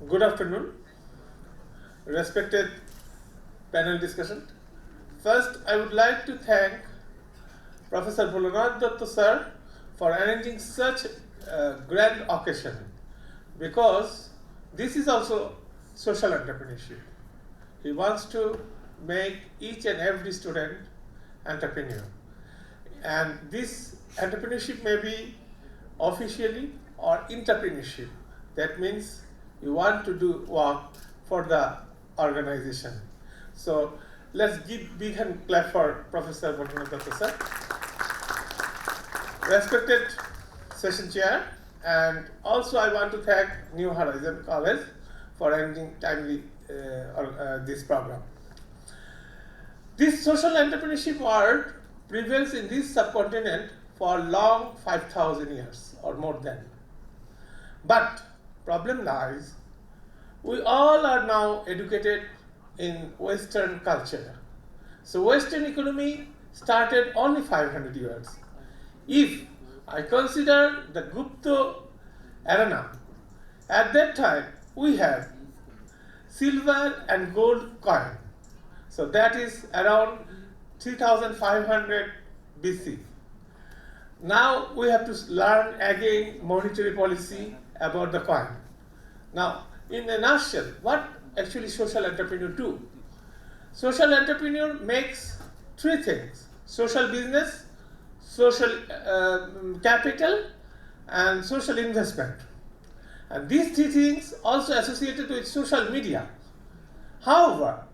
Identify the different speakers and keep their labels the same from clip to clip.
Speaker 1: Good afternoon, respected panel discussion. First, I would like to thank Professor Bholanath Datta sir for arranging such a grand occasion, because this is also social entrepreneurship. He wants to make each and every student entrepreneur, and this entrepreneurship may be officially or entrepreneurship. That means you want to do work for the organization. So let's give big hand clap for Professor Bholanath Datta sir. Respected session chair, and also I want to thank New Horizon College for arranging timely this program. This social entrepreneurship world prevails in this subcontinent for long 5,000 years or more than. But problem lies, we all are now educated in Western culture. So Western economy started only 500 years. If I consider the Gupta arena, at that time we had silver and gold coin. So that is around 3500 BC. Now we have to learn again monetary policy about the coin. Now, in a nutshell, what actually social entrepreneur do? Social entrepreneur makes three things: social business, social capital, and social investment. And these three things also associated with social media. However,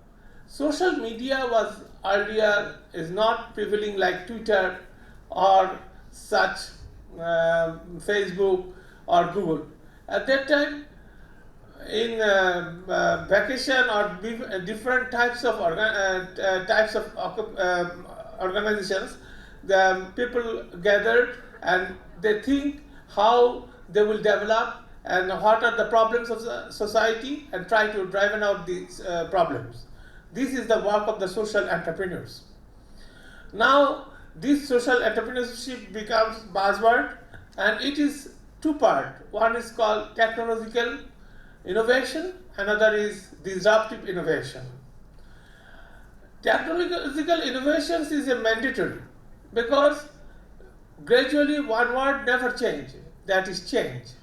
Speaker 1: social media was earlier is not prevailing like Twitter or such Facebook or Google. At that time, in vacation or different types of organizations, the people gathered and they think how they will develop and what are the problems of the society and try to drive out these problems. This is the work of the social entrepreneurs. Now, this social entrepreneurship becomes buzzword, and it is two part. One is called technological innovation, another is disruptive innovation. Technological innovations is a mandatory, because gradually one word never change, that is change.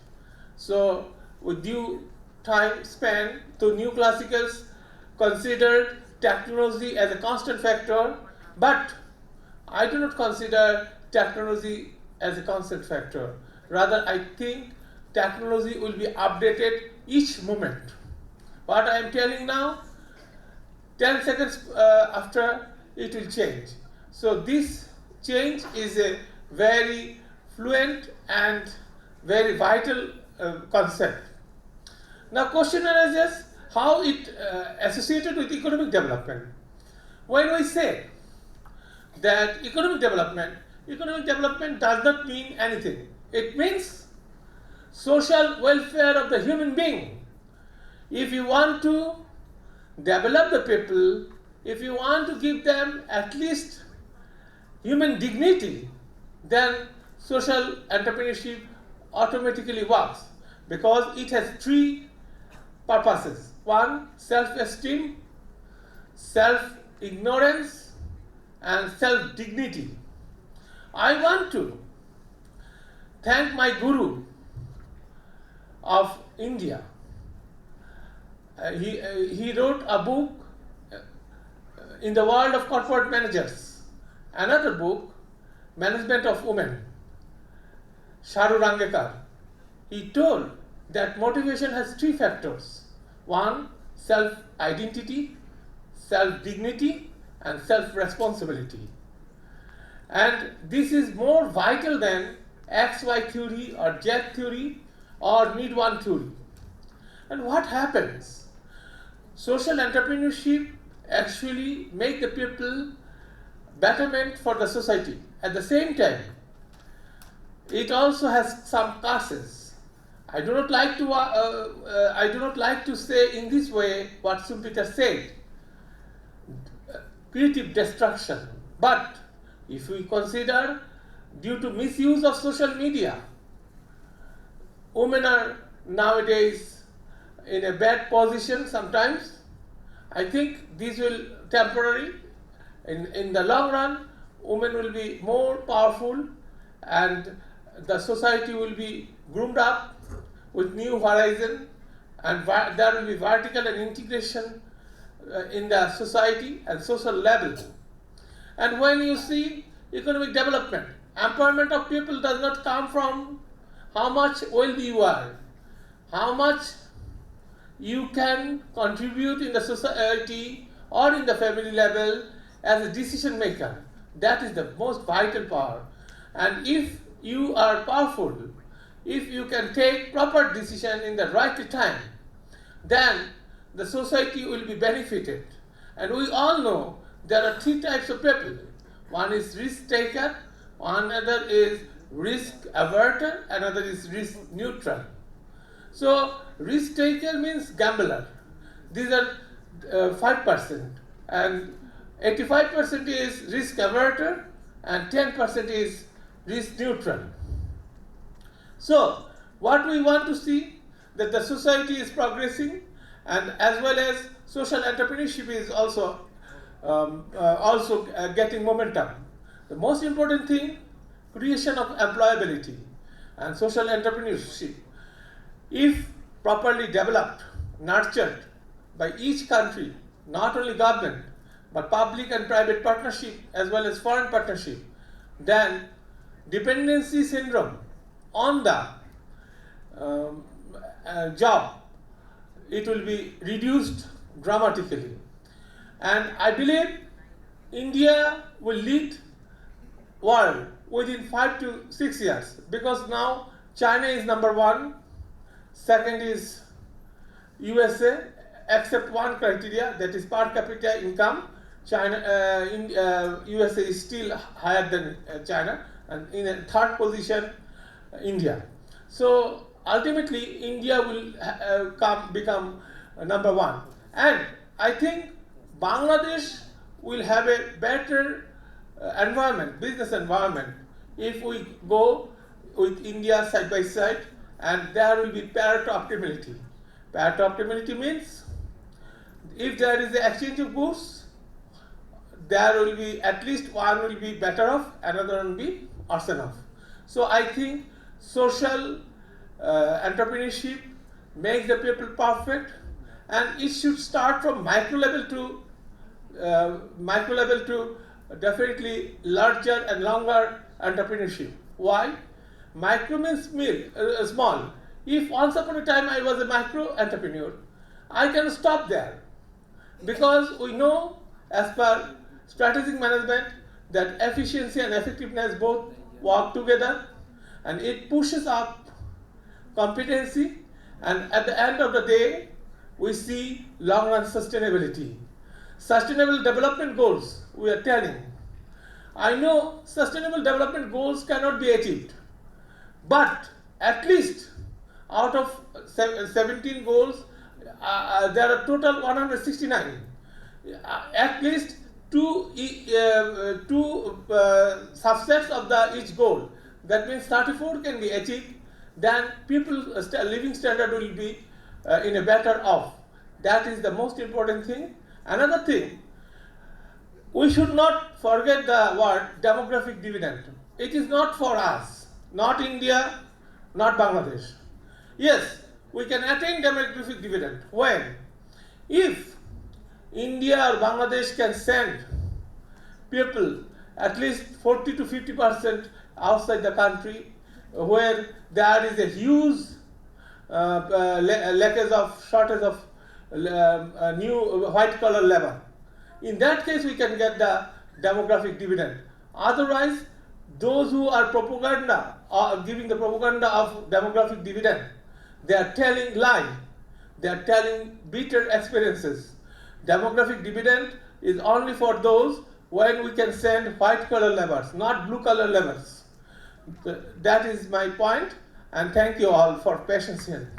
Speaker 1: So with due time span, the new classicals considered technology as a constant factor, but I do not consider technology as a constant factor. Rather, I think technology will be updated each moment. What I am telling now, 10 seconds after, it will change. So this change is a very fluent and very vital concept. Now question arises, how it associated with economic development. When we say that economic development does not mean anything. It means social welfare of the human being. If you want to develop the people, if you want to give them at least human dignity, then social entrepreneurship automatically works, because it has three purposes. One, self-esteem, self-ignorance, and self-dignity. I want to thank my guru of India. He wrote a book in the world of corporate managers. Another book, Management of Women, Sharu Rangekar. He told that motivation has three factors. One, self-identity, self-dignity, and self-responsibility. And this is more vital than XY theory or Z theory or need one theory. And what happens? Social entrepreneurship actually make the people betterment for the society. At the same time, it also has some curses. I do not like to say in this way what Schumpeter said, creative destruction. But if we consider, due to misuse of social media, women are nowadays in a bad position sometimes. I think these will temporary. In the long run, women will be more powerful and the society will be groomed up with new horizon, and there will be vertical and integration in the society and social level. And when you see economic development, empowerment of people does not come from how much wealthy you are, how much you can contribute in the society or in the family level as a decision maker. That is the most vital power. And if you are powerful, if you can take proper decision in the right time, then the society will be benefited. And we all know there are three types of people. One is risk taker, another is risk averter, another is risk neutral. So risk taker means gambler. These are 5%, and 85% is risk averter, and 10% is risk neutral. So what we want to see, that the society is progressing, and as well as social entrepreneurship is also getting momentum. The most important thing, creation of employability and social entrepreneurship, if properly developed, nurtured by each country, not only government, but public and private partnership as well as foreign partnership, then dependency syndrome on the job, it will be reduced dramatically. And I believe India will lead world within 5 to 6 years, because now China is number one, second is USA, except one criteria, that is per capita income. USA is still higher than China, and in a third position, India. So ultimately, India will become number one. And I think Bangladesh will have a better environment, business environment, if we go with India side by side, and there will be Pareto optimality. Pareto optimality means if there is an exchange of goods, there will be at least one will be better off, another will be worse off. So I think social entrepreneurship makes the people perfect, and it should start from micro level to definitely larger and longer entrepreneurship. Why? Micro means small. If once upon a time I was a micro entrepreneur, I can stop there, because we know as per strategic management that efficiency and effectiveness both work together, and it pushes up competency, and at the end of the day we see long run sustainability. Sustainable development goals we are telling. I know sustainable development goals cannot be achieved, but at least out of 17 goals, there are total 169. At least two subsets of each goal. That means 34 can be achieved. Then people's living standard will be in a better off. That is the most important thing. Another thing, we should not forget the word demographic dividend. It is not for us, not India, not Bangladesh. Yes, we can attain demographic dividend. When? If India or Bangladesh can send people at least 40 to 50% outside the country, where there is a huge shortage of new white collar labor. In that case, we can get the demographic dividend. Otherwise, those who are giving the propaganda of demographic dividend, they are telling lie. They are telling bitter experiences. Demographic dividend is only for those when we can send white collar laborers, not blue collar laborers. That is my point, and thank you all for patience here.